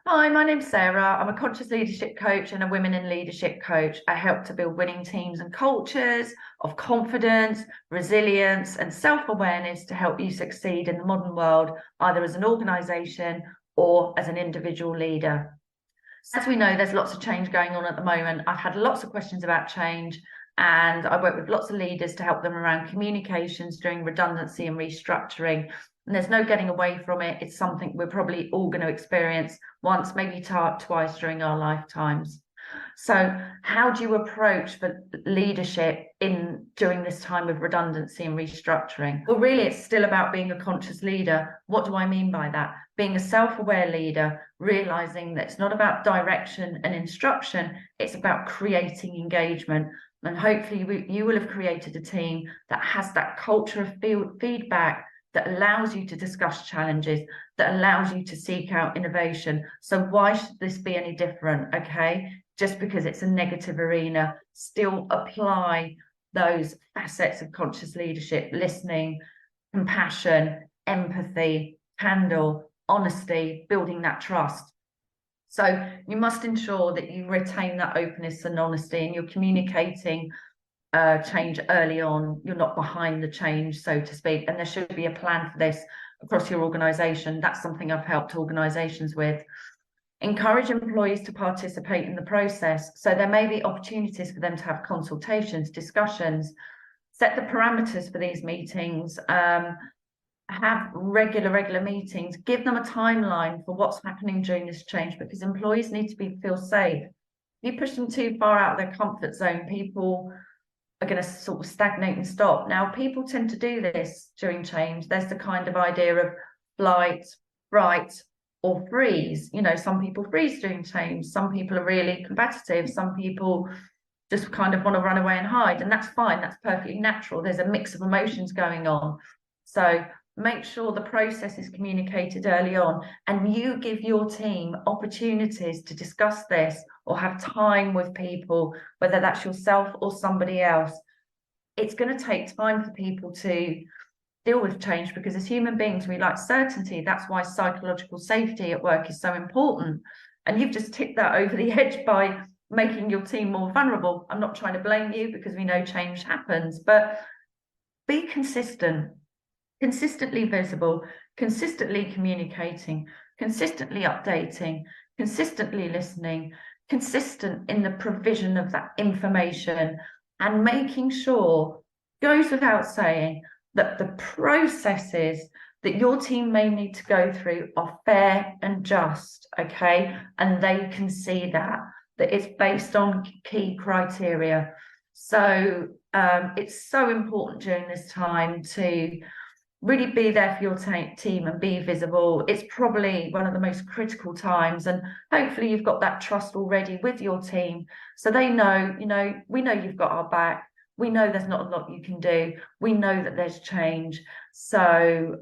Hi, my name's Sarah. I'm a conscious leadership coach and a women in leadership coach. I help to build winning teams and cultures of confidence, resilience, and self-awareness to help you succeed in the modern world, either as an organization or as an individual leader. As we know, there's lots of change going on at the moment. I've had lots of questions about change, and I work with lots of leaders to help them around communications during redundancy and restructuring. And there's no getting away from it. It's something we're probably all going to experience once, maybe twice during our lifetimes. So how do you approach the leadership during this time of redundancy and restructuring? Well, really, it's still about being a conscious leader. What do I mean by that? Being a self-aware leader, realizing that it's not about direction and instruction, it's about creating engagement. And hopefully you will have created a team that has that culture of feedback, that allows you to discuss challenges, that allows you to seek out innovation. So why should this be any different? Okay, just because it's a negative arena, still apply those facets of conscious leadership: listening, compassion, empathy, candor, honesty, building that trust. So you must ensure that you retain that openness and honesty, and you're communicating change early on. You're not behind the change, so to speak, and there should be a plan for this across your organization. That's something I've helped organizations with. Encourage employees to participate in the process. So there may be opportunities for them to have consultations, discussions, set the parameters for these meetings, have regular meetings, give them a timeline for what's happening during this change, because employees need to feel safe. If you push them too far out of their comfort zone, people are going to sort of stagnate and stop. Now, people tend to do this during change. There's the kind of idea of flight, fright, or freeze. You know, some people freeze during change. Some people are really combative. Some people just kind of want to run away and hide, and that's fine. That's perfectly natural. There's a mix of emotions going on. So make sure the process is communicated early on, and you give your team opportunities to discuss this or have time with people, whether that's yourself or somebody else. It's going to take time for people to deal with change, because as human beings, we like certainty. That's why psychological safety at work is so important. And you've just tipped that over the edge by making your team more vulnerable. I'm not trying to blame you, because we know change happens, but be consistent. Consistently visible, consistently communicating, consistently updating, consistently listening, consistent in the provision of that information, and making sure, goes without saying, that the processes that your team may need to go through are fair and just, okay? And they can see that it's based on key criteria. So it's so important during this time to really be there for your team and be visible. It's probably one of the most critical times, and hopefully you've got that trust already with your team, so they know, we know you've got our back. We know there's not a lot you can do. We know that there's change. So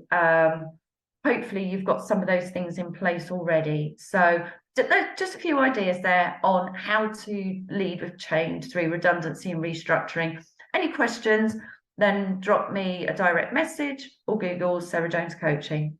hopefully you've got some of those things in place already. So just a few ideas there on how to lead with change through redundancy and restructuring. Any questions, then drop me a direct message or Google Sarah Jones Coaching.